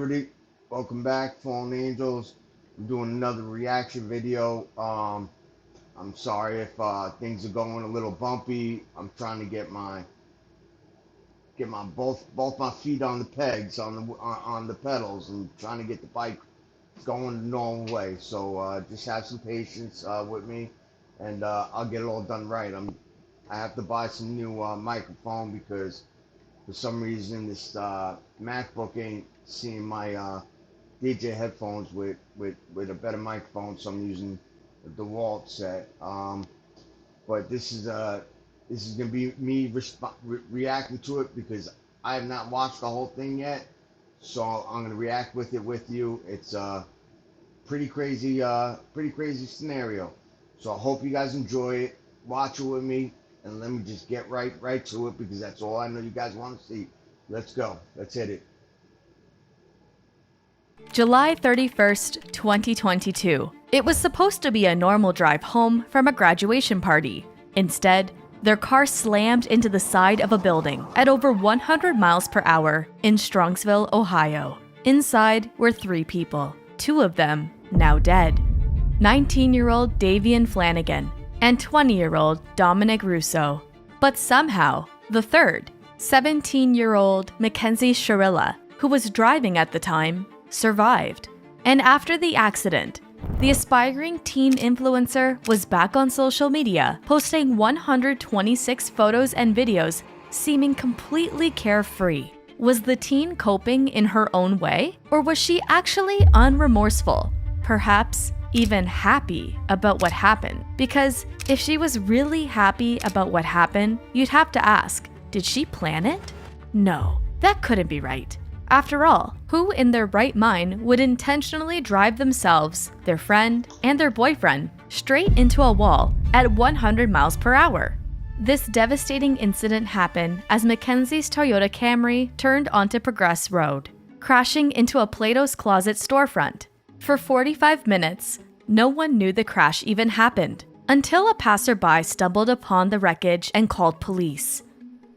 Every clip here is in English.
everybody, welcome back, Fallen Angels. I'm doing another reaction video. I'm sorry if things are going a little bumpy. I'm trying to get my both my feet on the pegs on the pedals and trying to get the bike going the normal way. So just have some patience with me, and I'll get it all done right. I have to buy some new microphone because for some reason this MacBook ain't seeing my DJ headphones with a better microphone, so I'm using the DeWalt set. But this is gonna be me reacting to it because I have not watched the whole thing yet, so I'm gonna react with you. It's a pretty crazy scenario. So I hope you guys enjoy it. Watch it with me, and let me just get right to it because that's all I know you guys want to see. Let's go. Let's hit it. July 31st, 2022. It was supposed to be a normal drive home from a graduation party. Instead, their car slammed into the side of a building at over 100 miles per hour in Strongsville, Ohio. Inside were 3 people, 2 of them now dead. 19-year-old Davian Flanagan and 20-year-old Dominic Russo. But somehow, the third, 17-year-old Mackenzie Shirilla, who was driving at the time, survived. And after the accident, the aspiring teen influencer was back on social media, posting 126 photos and videos seeming completely carefree. Was the teen coping in her own way, or was she actually unremorseful? Perhaps even happy about what happened? Because if she was really happy about what happened, you'd have to ask, did she plan it? No, that couldn't be right. After all, who in their right mind would intentionally drive themselves, their friend, and their boyfriend straight into a wall at 100 miles per hour? This devastating incident happened as Mackenzie's Toyota Camry turned onto Progress Road, crashing into a Plato's Closet storefront. For 45 minutes, no one knew the crash even happened, until a passerby stumbled upon the wreckage and called police.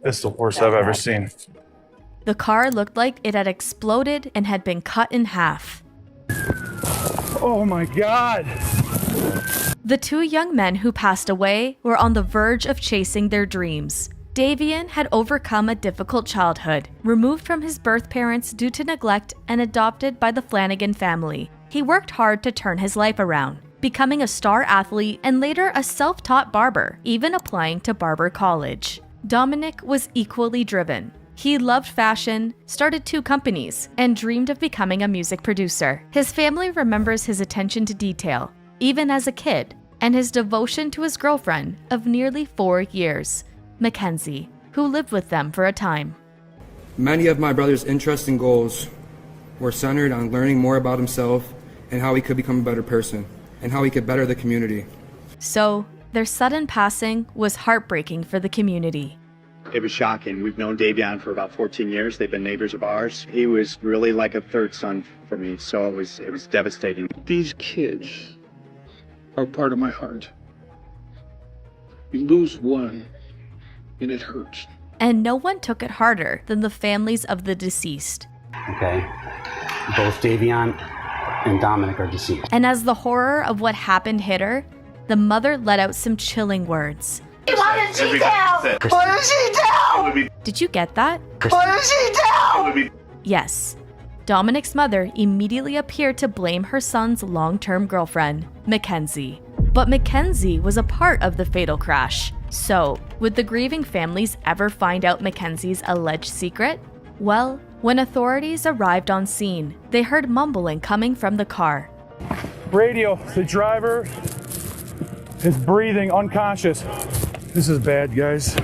This is the worst I've ever seen. The car looked like it had exploded and had been cut in half. Oh my God! The 2 young men who passed away were on the verge of chasing their dreams. Davian had overcome a difficult childhood, removed from his birth parents due to neglect and adopted by the Flanagan family. He worked hard to turn his life around, becoming a star athlete and later a self-taught barber, even applying to barber college. Dominic was equally driven. He loved fashion, started 2 companies, and dreamed of becoming a music producer. His family remembers his attention to detail, even as a kid, and his devotion to his girlfriend of nearly 4 years, Mackenzie, who lived with them for a time. Many of my brother's interests and goals were centered on learning more about himself and how he could become a better person, and how he could better the community. So, their sudden passing was heartbreaking for the community. It was shocking. We've known Davian for about 14 years. They've been neighbors of ours. He was really like a third son for me, so it was devastating. These kids are part of my heart. You lose one, and it hurts. And no one took it harder than the families of the deceased. Okay, both Davian and Dominic are deceased. And as the horror of what happened hit her, the mother let out some chilling words. Why did she tell? Why did she tell? Did you get that? Why did she tell? Yes. Dominic's mother immediately appeared to blame her son's long-term girlfriend, Mackenzie. But Mackenzie was a part of the fatal crash. So, would the grieving families ever find out Mackenzie's alleged secret? Well, when authorities arrived on scene, they heard mumbling coming from the car. Radio, the driver is breathing unconscious. This is bad, guys.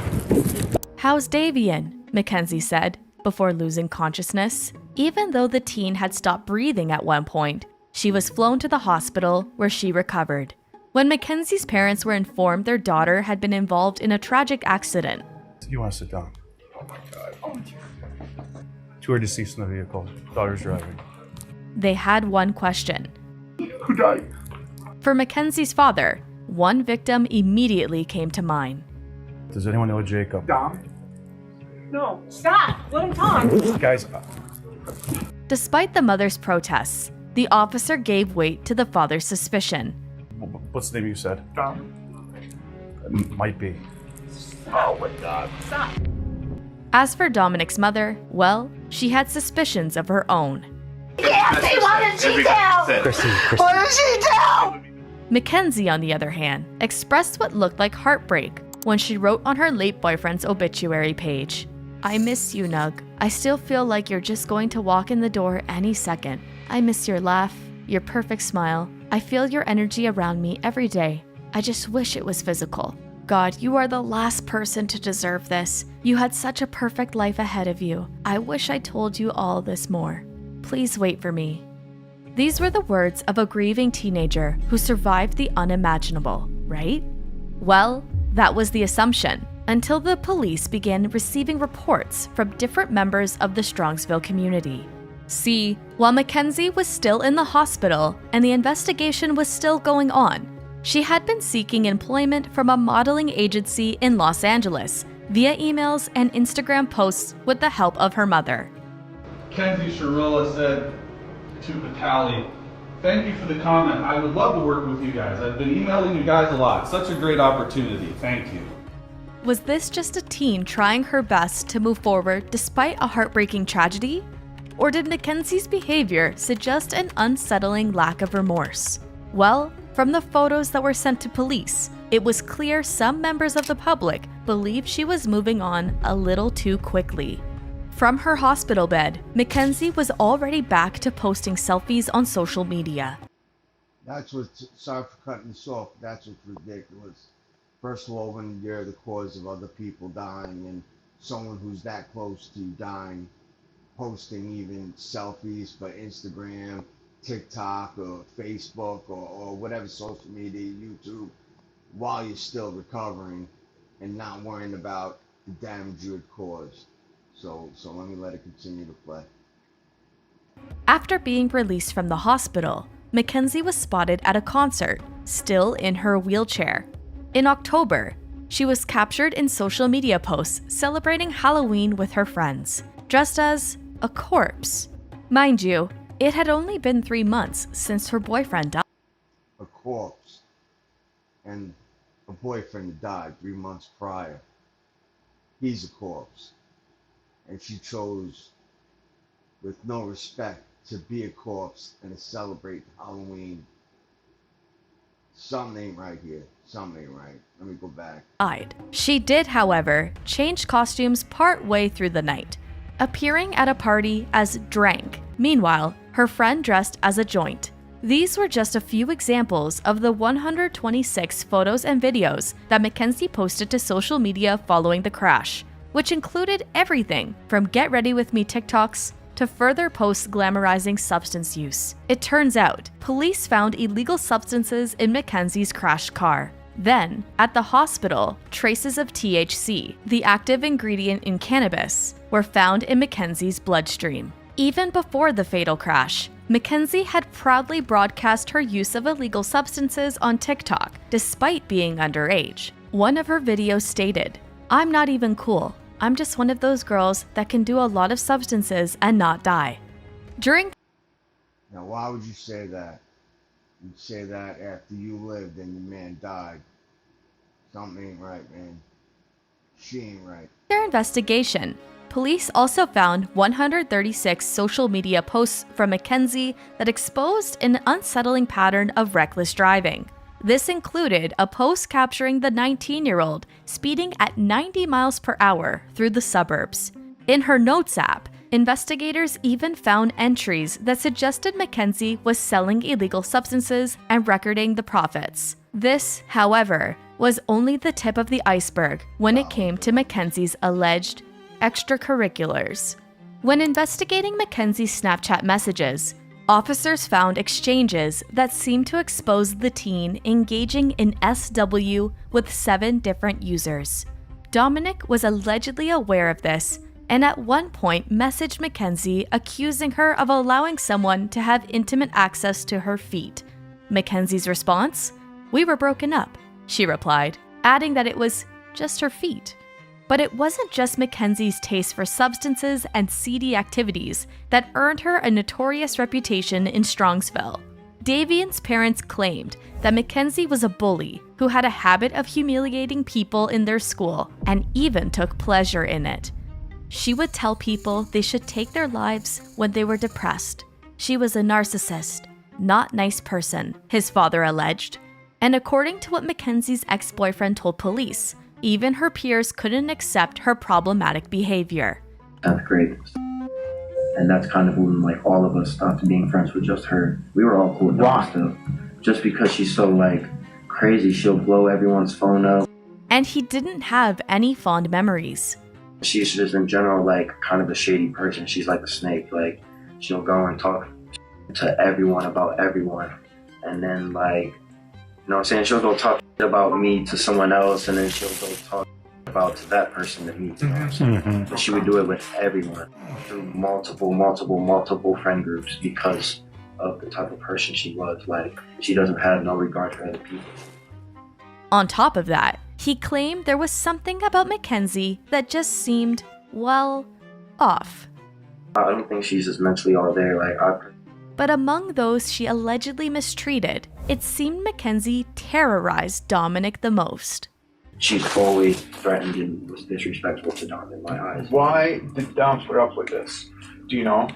How's Davian? Mackenzie said, before losing consciousness. Even though the teen had stopped breathing at one point, she was flown to the hospital where she recovered. When Mackenzie's parents were informed their daughter had been involved in a tragic accident. You want to sit down? Oh my God. 2 are deceased in the vehicle. Daughter's driving. They had one question. Who died? For Mackenzie's father, one victim immediately came to mind. Does anyone know Jacob? Dom? No, stop. Let him talk. Guys, Despite the mother's protests, the officer gave weight to the father's suspicion. What's the name you said? Dom. Might be. Oh my God. Stop. As for Dominic's mother, well, she had suspicions of her own. Yeah, say what did she do? Christy. What did she do? Mackenzie, on the other hand, expressed what looked like heartbreak when she wrote on her late boyfriend's obituary page, "I miss you, Nug. I still feel like you're just going to walk in the door any second. I miss your laugh, your perfect smile. I feel your energy around me every day. I just wish it was physical. God, you are the last person to deserve this. You had such a perfect life ahead of you. I wish I told you all this more. Please wait for me." These were the words of a grieving teenager who survived the unimaginable, right? Well, that was the assumption, until the police began receiving reports from different members of the Strongsville community. See, while Mackenzie was still in the hospital and the investigation was still going on, she had been seeking employment from a modeling agency in Los Angeles via emails and Instagram posts with the help of her mother. Mackenzie Shirilla said to Vitali, "Thank you for the comment. I would love to work with you guys. I've been emailing you guys a lot. Such a great opportunity. Thank you." Was this just a teen trying her best to move forward despite a heartbreaking tragedy? Or did Mackenzie's behavior suggest an unsettling lack of remorse? Well, from the photos that were sent to police, it was clear some members of the public believed she was moving on a little too quickly. From her hospital bed, Mackenzie was already back to posting selfies on social media. That's what's, sorry for cutting this off, that's what's ridiculous. First of all, when you're the cause of other people dying and someone who's that close to you dying, posting even selfies for Instagram, TikTok, or Facebook, or whatever social media, YouTube, while you're still recovering and not worrying about the damage you had caused. So let me let it continue to play. After being released from the hospital, Mackenzie was spotted at a concert, still in her wheelchair. In October, she was captured in social media posts celebrating Halloween with her friends, dressed as a corpse. Mind you, it had only been 3 months since her boyfriend died. A corpse. And a boyfriend had died 3 months prior. He's a corpse. And she chose, with no respect, to be a corpse and to celebrate Halloween. Something ain't right here. Something ain't right. Let me go back. She did, however, change costumes part-way through the night, appearing at a party as Drank. Meanwhile, her friend dressed as a joint. These were just a few examples of the 126 photos and videos that Mackenzie posted to social media following the crash, which included everything from get ready with me TikToks to further posts glamorizing substance use. It turns out, police found illegal substances in Mackenzie's crashed car. Then, at the hospital, traces of THC, the active ingredient in cannabis, were found in Mackenzie's bloodstream. Even before the fatal crash, Mackenzie had proudly broadcast her use of illegal substances on TikTok, despite being underage. One of her videos stated, "I'm not even cool. I'm just one of those girls that can do a lot of substances and not die." Now, why would you say that? You'd say that after you lived and your man died. Something ain't right, man. She ain't right. Their investigation, police also found 136 social media posts from Mackenzie that exposed an unsettling pattern of reckless driving. This included a post capturing the 19-year-old speeding at 90 miles per hour through the suburbs. In her Notes app, investigators even found entries that suggested Mackenzie was selling illegal substances and recording the profits. This, however, was only the tip of the iceberg when it came to Mackenzie's alleged extracurriculars. When investigating Mackenzie's Snapchat messages, officers found exchanges that seemed to expose the teen engaging in SW with 7 different users. Dominic was allegedly aware of this and at one point messaged Mackenzie accusing her of allowing someone to have intimate access to her feet. Mackenzie's response? "We were broken up," she replied, adding that it was just her feet. But it wasn't just Mackenzie's taste for substances and seedy activities that earned her a notorious reputation in Strongsville. Davian's parents claimed that Mackenzie was a bully who had a habit of humiliating people in their school and even took pleasure in it. She would tell people they should take their lives when they were depressed. She was a narcissist, not nice person, his father alleged. And according to what Mackenzie's ex-boyfriend told police, even her peers couldn't accept her problematic behavior. 10th grade. And that's kind of when like all of us stopped being friends with just her. We were all cool with her still. Just because she's so like crazy, she'll blow everyone's phone up. And he didn't have any fond memories. She's just in general like kind of a shady person. She's like a snake. Like she'll go and talk to everyone about everyone. And then like, you know what I'm saying? She'll go talk about me to someone else and then she'll go talk about to that person to me. You know what I'm saying? But she would do it with everyone through multiple friend groups because of the type of person she was. Like she doesn't have no regard for other people. On top of that, he claimed there was something about Mackenzie that just seemed, well, off. I don't think she's just mentally all there. But among those she allegedly mistreated, it seemed Mackenzie terrorized Dominic the most. She's always threatened and was disrespectful to Dom in my eyes. Why did Dom put up with this? Do you know?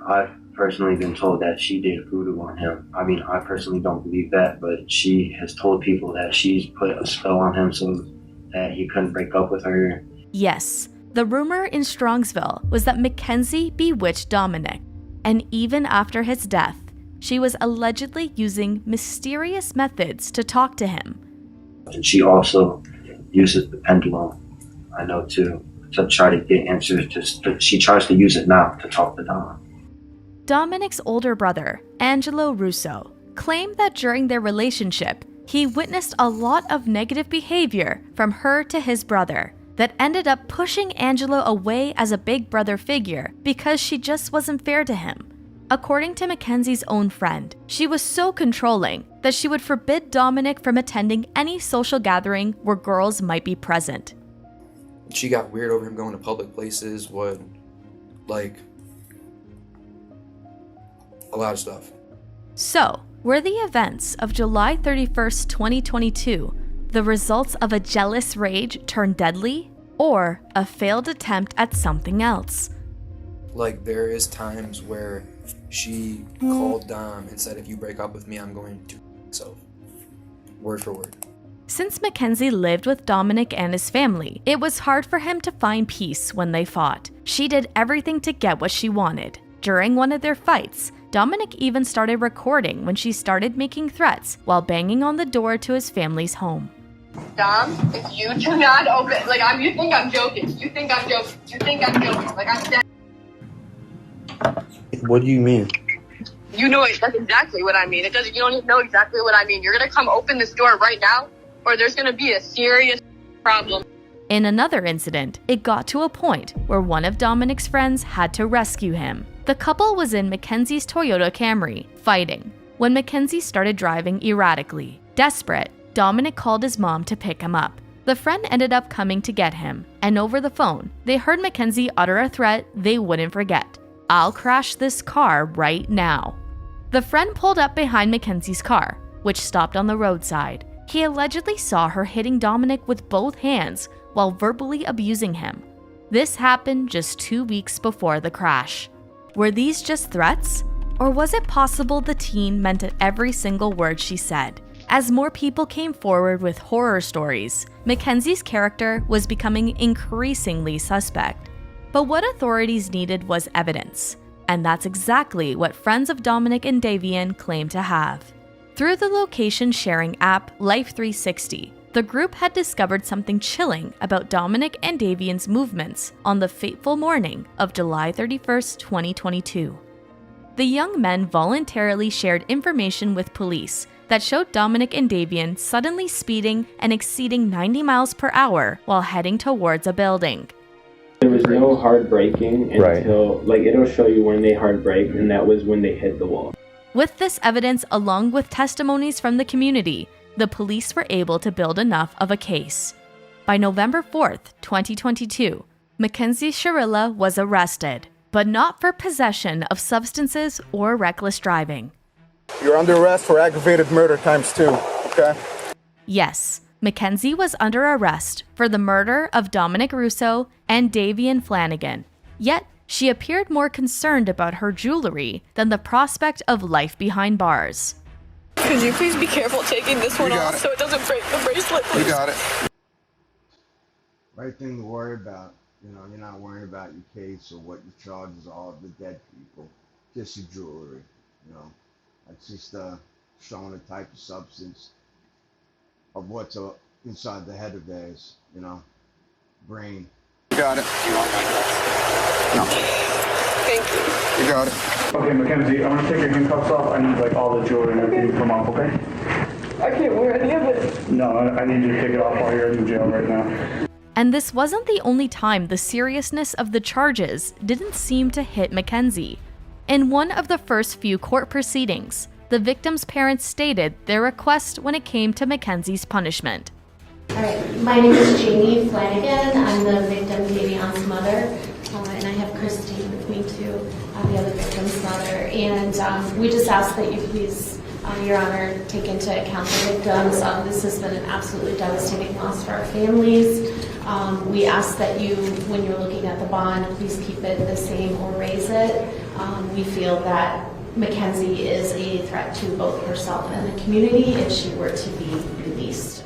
I've personally been told that she did voodoo on him. I mean, I personally don't believe that, but she has told people that she's put a spell on him so that he couldn't break up with her. Yes, the rumor in Strongsville was that Mackenzie bewitched Dominic, and even after his death, she was allegedly using mysterious methods to talk to him. And she also uses the pendulum, I know too, to try to get answers. She tries to use it now to talk to Dom. Dominic's older brother, Angelo Russo, claimed that during their relationship, he witnessed a lot of negative behavior from her to his brother that ended up pushing Angelo away as a big brother figure because she just wasn't fair to him. According to Mackenzie's own friend, she was so controlling that she would forbid Dominic from attending any social gathering where girls might be present. She got weird over him going to public places, a lot of stuff. So, were the events of July 31st, 2022 the results of a jealous rage turned deadly, or a failed attempt at something else? Like, there is times where she called Dom and said, if you break up with me, I'm going to myself. Word for word. Since Mackenzie lived with Dominic and his family, it was hard for him to find peace when they fought. She did everything to get what she wanted. During one of their fights, Dominic even started recording when she started making threats while banging on the door to his family's home. Dom, if you do not open, you think I'm joking. Like I'm dead. What do you mean? You know it. That's exactly what I mean. You don't even know exactly what I mean. You're gonna come open this door right now, or there's gonna be a serious problem. In another incident, it got to a point where one of Dominic's friends had to rescue him. The couple was in Mackenzie's Toyota Camry, fighting, when Mackenzie started driving erratically. Desperate, Dominic called his mom to pick him up. The friend ended up coming to get him, and over the phone, they heard Mackenzie utter a threat they wouldn't forget. "I'll crash this car right now." The friend pulled up behind Mackenzie's car, which stopped on the roadside. He allegedly saw her hitting Dominic with both hands while verbally abusing him. This happened just 2 weeks before the crash. Were these just threats? Or was it possible the teen meant every single word she said? As more people came forward with horror stories, Mackenzie's character was becoming increasingly suspect. But what authorities needed was evidence, and that's exactly what friends of Dominic and Davian claim to have. Through the location sharing app Life360, the group had discovered something chilling about Dominic and Davian's movements on the fateful morning of July 31st, 2022. The young men voluntarily shared information with police that showed Dominic and Davian suddenly speeding and exceeding 90 miles per hour while heading towards a building. There was no hard braking until, it'll show you when they hard braked, and that was when they hit the wall. With this evidence, along with testimonies from the community, the police were able to build enough of a case. By November 4th, 2022, Mackenzie Shirilla was arrested, but not for possession of substances or reckless driving. You're under arrest for aggravated murder ×2, okay? Yes, Mackenzie was under arrest for the murder of Dominic Russo and Davian Flanagan. Yet, she appeared more concerned about her jewelry than the prospect of life behind bars. Could you please be careful taking this one off so it doesn't break the bracelet, please? You got it. Right thing to worry about. You know, you're not worrying about your case or what your charges are of the dead people. Just your jewelry. You know, that's just showing the type of substance of what's inside the head of theirs. You know, brain. You got it. No. Thank you. You got it. Okay, Mackenzie, I'm gonna take your handcuffs off. I need like all the jewelry and everything to come off, okay? I can't wear any of it. No, I need you to take it off while you're in jail right now. And this wasn't the only time the seriousness of the charges didn't seem to hit Mackenzie. In one of the first few court proceedings, the victim's parents stated their request when it came to Mackenzie's punishment. All right, my name is Jamie Flanagan. I'm the victim Davion's mother, and I have Christine with me too, the other victim's mother. And we just ask that you please, Your Honor, take into account the victims. This has been an absolutely devastating loss for our families. We ask that you, when you're looking at the bond, please keep it the same or raise it. We feel that Mackenzie is a threat to both herself and the community if she were to be released.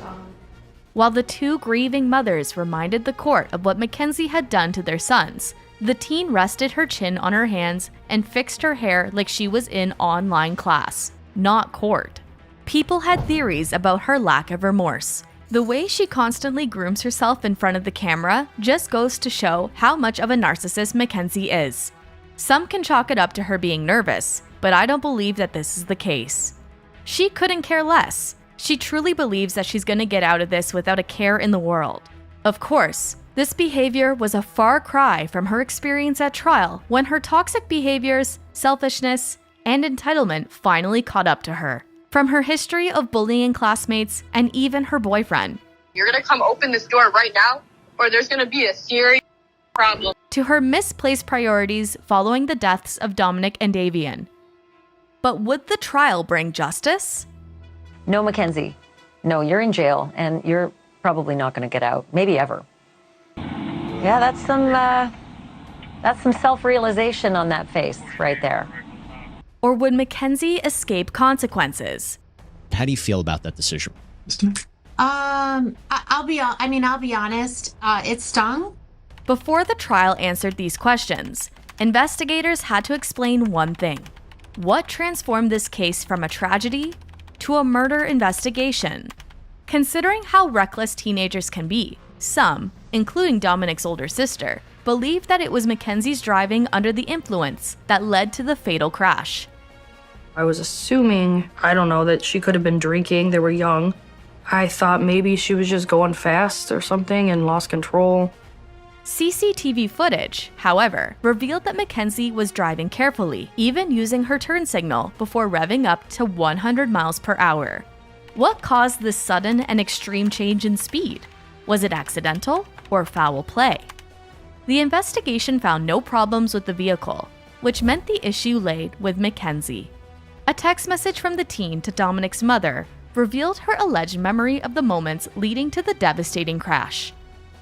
While the two grieving mothers reminded the court of what Mackenzie had done to their sons, the teen rested her chin on her hands and fixed her hair like she was in online class, not court. People had theories about her lack of remorse. The way she constantly grooms herself in front of the camera just goes to show how much of a narcissist Mackenzie is. Some can chalk it up to her being nervous, but I don't believe that this is the case. She couldn't care less. She truly believes that she's going to get out of this without a care in the world. Of course, this behavior was a far cry from her experience at trial when her toxic behaviors, selfishness, and entitlement finally caught up to her. From her history of bullying classmates and even her boyfriend. You're going to come open this door right now, or there's going to be a serious problem. To her misplaced priorities following the deaths of Dominic and Davian. But would the trial bring justice? No, Mackenzie. No, you're in jail, and you're probably not going to get out. Maybe ever. Yeah, that's some self-realization on that face right there. Or would Mackenzie escape consequences? How do you feel about that decision? I'll be honest. It stung. Before the trial answered these questions, investigators had to explain one thing. What transformed this case from a tragedy to a murder investigation? Considering how reckless teenagers can be, some, including Dominic's older sister, believe that it was Mackenzie's driving under the influence that led to the fatal crash. I was assuming, that she could have been drinking. They were young. I thought maybe she was just going fast or something and lost control. CCTV footage, however, revealed that Mackenzie was driving carefully, even using her turn signal before revving up to 100 miles per hour. What caused this sudden and extreme change in speed? Was it accidental or foul play? The investigation found no problems with the vehicle, which meant the issue laid with Mackenzie. A text message from the teen to Dominic's mother revealed her alleged memory of the moments leading to the devastating crash.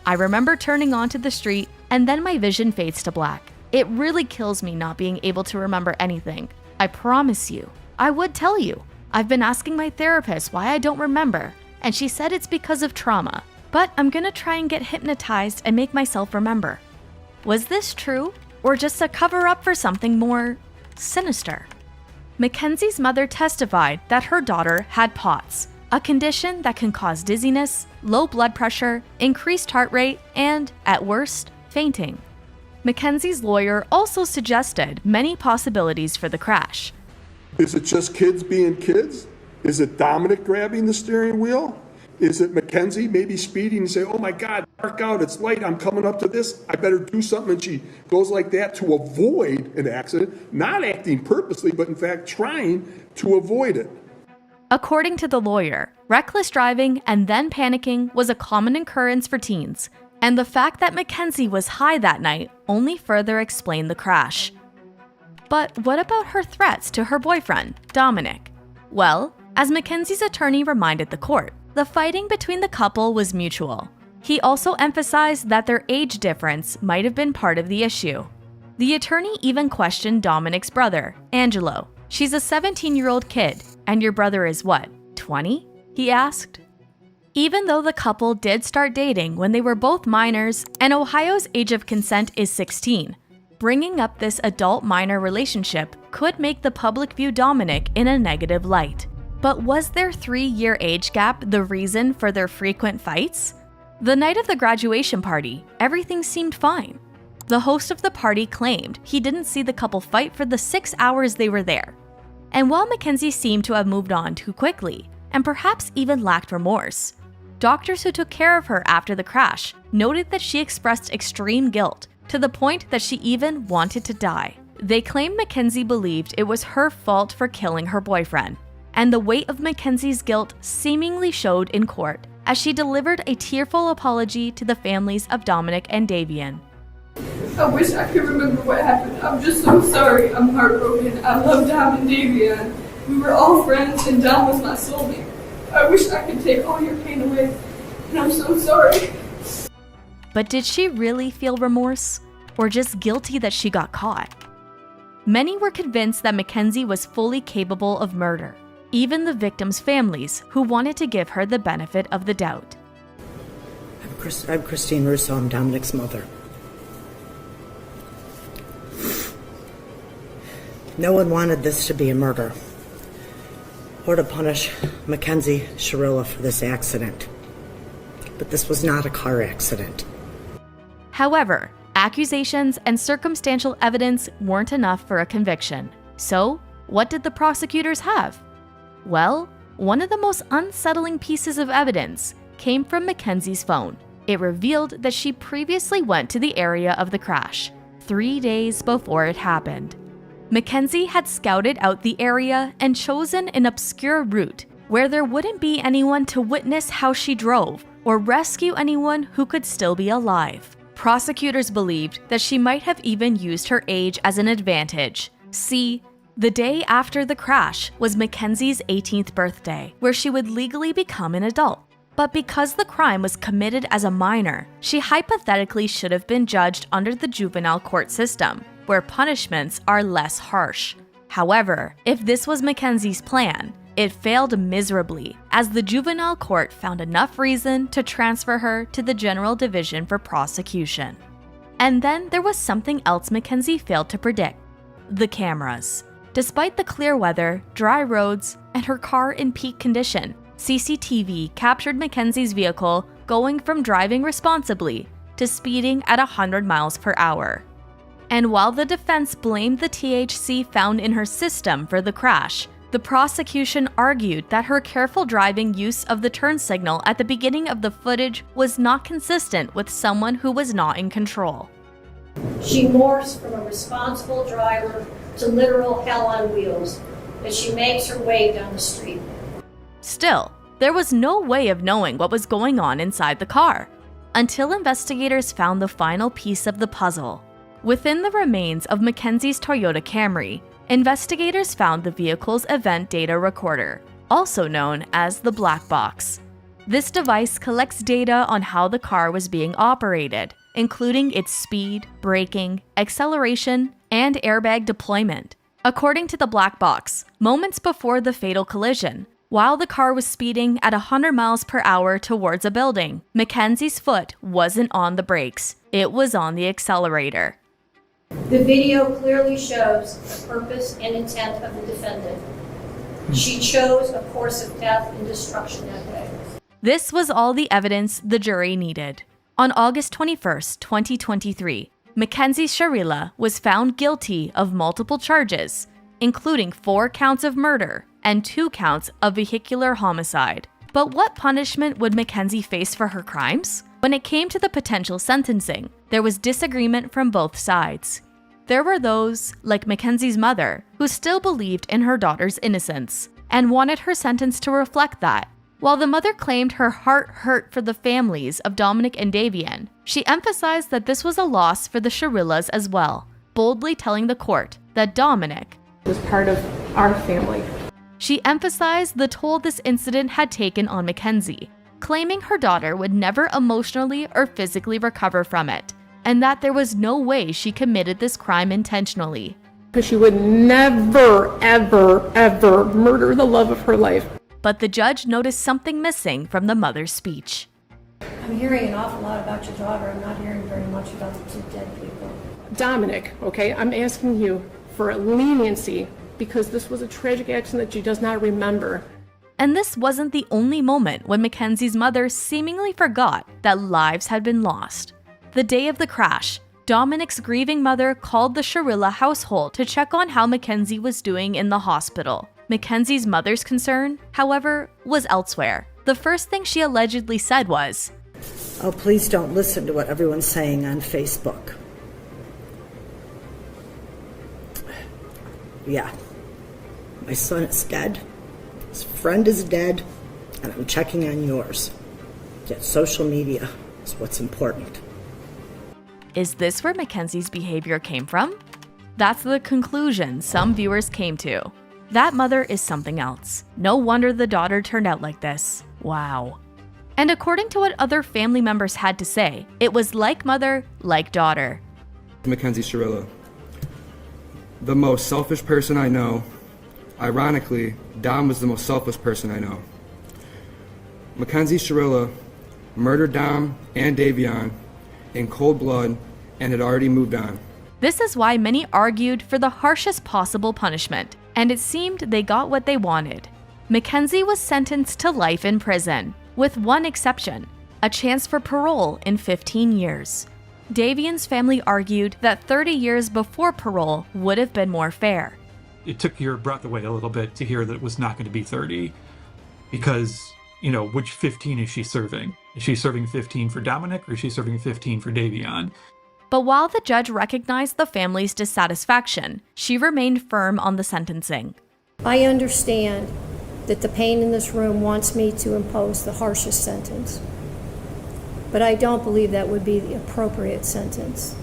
I remember turning onto the street, and then my vision fades to black. It really kills me not being able to remember anything. I promise you. I would tell you. I've been asking my therapist why I don't remember, and she said it's because of trauma. But I'm gonna try and get hypnotized and make myself remember. Was this true, or just a cover-up for something more sinister? Mackenzie's mother testified that her daughter had POTS, a condition that can cause dizziness, low blood pressure, increased heart rate, and, at worst, fainting. Mackenzie's lawyer also suggested many possibilities for the crash. Is it just kids being kids? Is it Dominic grabbing the steering wheel? Is it Mackenzie maybe speeding and say, oh my God, dark out, it's light, I'm coming up to this, I better do something, and she goes like that to avoid an accident, not acting purposely, but in fact trying to avoid it. According to the lawyer, reckless driving and then panicking was a common occurrence for teens, and the fact that Mackenzie was high that night only further explained the crash. But what about her threats to her boyfriend, Dominic? Well, as Mackenzie's attorney reminded the court, the fighting between the couple was mutual. He also emphasized that their age difference might have been part of the issue. The attorney even questioned Dominic's brother, Angelo. "She's a 17-year-old kid, and your brother is what, 20?" he asked. Even though the couple did start dating when they were both minors, and Ohio's age of consent is 16, bringing up this adult-minor relationship could make the public view Dominic in a negative light. But was their 3-year age gap the reason for their frequent fights? The night of the graduation party, everything seemed fine. The host of the party claimed he didn't see the couple fight for the 6 hours they were there. And while Mackenzie seemed to have moved on too quickly, and perhaps even lacked remorse, doctors who took care of her after the crash noted that she expressed extreme guilt to the point that she even wanted to die. They claimed Mackenzie believed it was her fault for killing her boyfriend, and the weight of Mackenzie's guilt seemingly showed in court as she delivered a tearful apology to the families of Dominic and Davian. "I wish I could remember what happened. I'm just so sorry. I'm heartbroken. I love Dom and Davian. We were all friends and Dom was my soulmate. I wish I could take all your pain away, and I'm so sorry." But did she really feel remorse, or just guilty that she got caught? Many were convinced that Mackenzie was fully capable of murder, even the victims' families who wanted to give her the benefit of the doubt. I'm Christine Russo. I'm Dominic's mother. No one wanted this to be a murder or to punish Mackenzie Shirilla for this accident. But this was not a car accident. However, accusations and circumstantial evidence weren't enough for a conviction. So, what did the prosecutors have? Well, one of the most unsettling pieces of evidence came from Mackenzie's phone. It revealed that she previously went to the area of the crash, 3 days before it happened. Mackenzie had scouted out the area and chosen an obscure route where there wouldn't be anyone to witness how she drove or rescue anyone who could still be alive. Prosecutors believed that she might have even used her age as an advantage. See, the day after the crash was Mackenzie's 18th birthday, where she would legally become an adult. But because the crime was committed as a minor, she hypothetically should have been judged under the juvenile court system, where punishments are less harsh. However, if this was Mackenzie's plan, it failed miserably, as the juvenile court found enough reason to transfer her to the General Division for prosecution. And then there was something else Mackenzie failed to predict: the cameras. Despite the clear weather, dry roads, and her car in peak condition, CCTV captured Mackenzie's vehicle going from driving responsibly to speeding at 100 miles per hour. And while the defense blamed the THC found in her system for the crash, the prosecution argued that her careful driving use of the turn signal at the beginning of the footage was not consistent with someone who was not in control. She morphs from a responsible driver to literal hell on wheels as she makes her way down the street. Still, there was no way of knowing what was going on inside the car, until investigators found the final piece of the puzzle. Within the remains of Mackenzie's Toyota Camry, investigators found the vehicle's event data recorder, also known as the black box. This device collects data on how the car was being operated, including its speed, braking, acceleration, and airbag deployment. According to the black box, moments before the fatal collision, while the car was speeding at 100 miles per hour towards a building, Mackenzie's foot wasn't on the brakes, it was on the accelerator. The video clearly shows the purpose and intent of the defendant. She chose a course of death and destruction that day. This was all the evidence the jury needed. On August 21st, 2023, Mackenzie Shirilla was found guilty of multiple charges, including 4 counts of murder and 2 counts of vehicular homicide. But what punishment would Mackenzie face for her crimes? When it came to the potential sentencing, there was disagreement from both sides. There were those, like Mackenzie's mother, who still believed in her daughter's innocence, and wanted her sentence to reflect that. While the mother claimed her heart hurt for the families of Dominic and Davian, she emphasized that this was a loss for the Shirillas as well, boldly telling the court that Dominic was part of our family. She emphasized the toll this incident had taken on Mackenzie, claiming her daughter would never emotionally or physically recover from it, and that there was no way she committed this crime intentionally. Because she would never, ever, ever murder the love of her life. But the judge noticed something missing from the mother's speech. I'm hearing an awful lot about your daughter. I'm not hearing very much about the two dead people. Dominic, okay, I'm asking you for a leniency because this was a tragic accident that she does not remember. And this wasn't the only moment when Mackenzie's mother seemingly forgot that lives had been lost. The day of the crash, Dominic's grieving mother called the Shirilla household to check on how Mackenzie was doing in the hospital. Mackenzie's mother's concern, however, was elsewhere. The first thing she allegedly said was, "Oh, please don't listen to what everyone's saying on Facebook." Yeah, my son is dead, his friend is dead, and I'm checking on yours. Yet social media is what's important. Is this where Mackenzie's behavior came from? That's the conclusion some viewers came to. That mother is something else. No wonder the daughter turned out like this. Wow. And according to what other family members had to say, it was like mother, like daughter. Mackenzie Shirilla, the most selfish person I know. Ironically, Dom was the most selfless person I know. Mackenzie Shirilla murdered Dom and Davian in cold blood and had already moved on. This is why many argued for the harshest possible punishment, and it seemed they got what they wanted. Mackenzie was sentenced to life in prison, with one exception, a chance for parole in 15 years. Davian's family argued that 30 years before parole would have been more fair. It took your breath away a little bit to hear that it was not going to be 30 because, you know, which 15 is she serving? Is she serving 15 for Dominic or is she serving 15 for Davian? But while the judge recognized the family's dissatisfaction, she remained firm on the sentencing. I understand that the pain in this room wants me to impose the harshest sentence. But I don't believe that would be the appropriate sentence,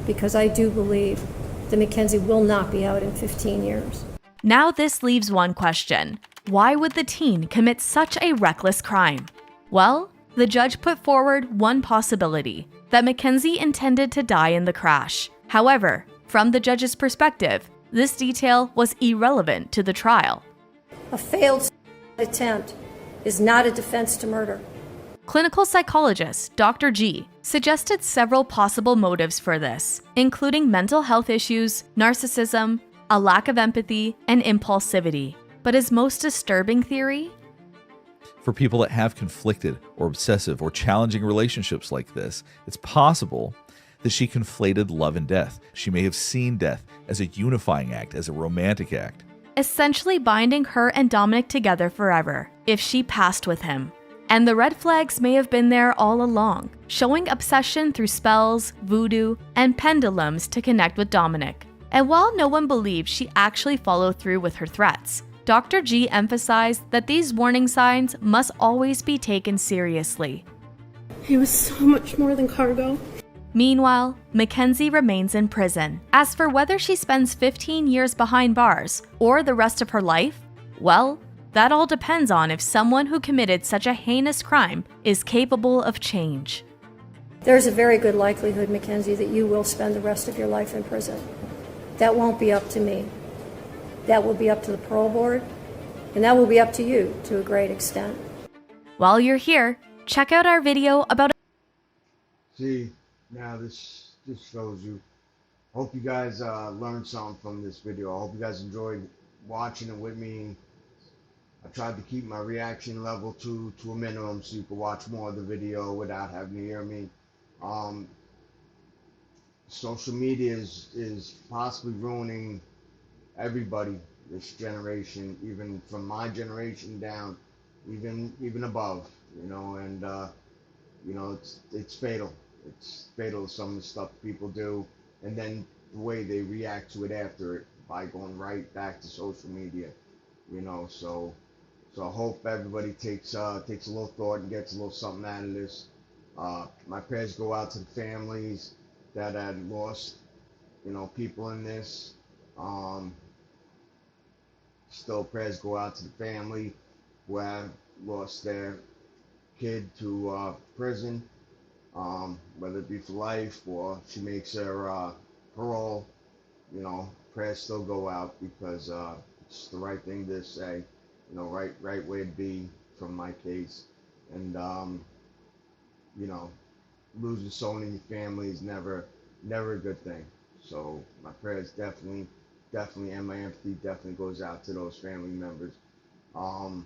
because I do believe that Mackenzie will not be out in 15 years. Now this leaves one question. Why would the teen commit such a reckless crime? Well, the judge put forward one possibility, that Mackenzie intended to die in the crash. However, from the judge's perspective, this detail was irrelevant to the trial. A failed attempt is not a defense to murder. Clinical psychologist Dr. G suggested several possible motives for this, including mental health issues, narcissism, a lack of empathy, and impulsivity. But his most disturbing theory? For people that have conflicted or obsessive or challenging relationships like this, it's possible that she conflated love and death. She may have seen death as a unifying act, as a romantic act. Essentially binding her and Dominic together forever, if she passed with him. And the red flags may have been there all along, showing obsession through spells, voodoo, and pendulums to connect with Dominic. And while no one believes she actually followed through with her threats, Dr. G emphasized that these warning signs must always be taken seriously. He was so much more than cargo. Meanwhile, Mackenzie remains in prison. As for whether she spends 15 years behind bars or the rest of her life, well, that all depends on if someone who committed such a heinous crime is capable of change. There's a very good likelihood, Mackenzie, that you will spend the rest of your life in prison. That won't be up to me. That will be up to the parole board, and that will be up to you to a great extent. While you're here, check out our video about... See, now this shows you. Hope you guys learned something from this video. I hope you guys enjoyed watching it with me. I tried to keep my reaction level to a minimum so you could watch more of the video without having to hear me. Social media is possibly ruining everybody this generation, even from my generation down, even above, you know, and you know, it's fatal. It's fatal to some of the stuff people do, and then the way they react to it after it by going right back to social media, you know. So So I hope everybody takes a little thought and gets a little something out of this. My prayers go out to the families that had lost, people in this. Still prayers go out to the family who have lost their kid to prison, whether it be for life or she makes her parole. Prayers still go out because it's the right thing to say, right way to be from my case. And, losing someone in your family is never a good thing. So my prayers definitely, and my empathy definitely goes out to those family members. I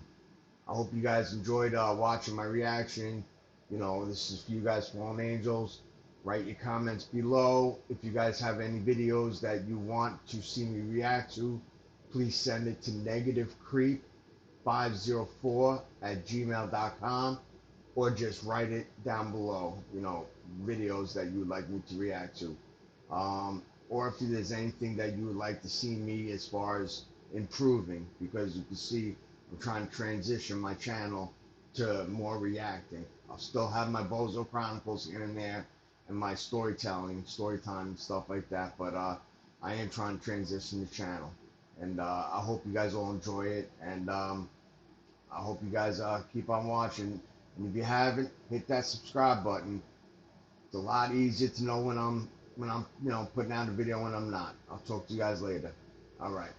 hope you guys enjoyed watching my reaction. This is for you guys, fallen angels. Write your comments below. If you guys have any videos that you want to see me react to, please send it to negativecreep504@gmail.com, or just write it down below, videos that you would like me to react to. Or if there's anything that you would like to see me as far as improving, because you can see I'm trying to transition my channel to more reacting. I'll still have my Bozo Chronicles here and there, and my story time and stuff like that, but I am trying to transition the channel. And I hope you guys all enjoy it, and I hope you guys keep on watching. And if you haven't, hit that subscribe button. It's a lot easier to know when I'm putting out a video when I'm not. I'll talk to you guys later. All right.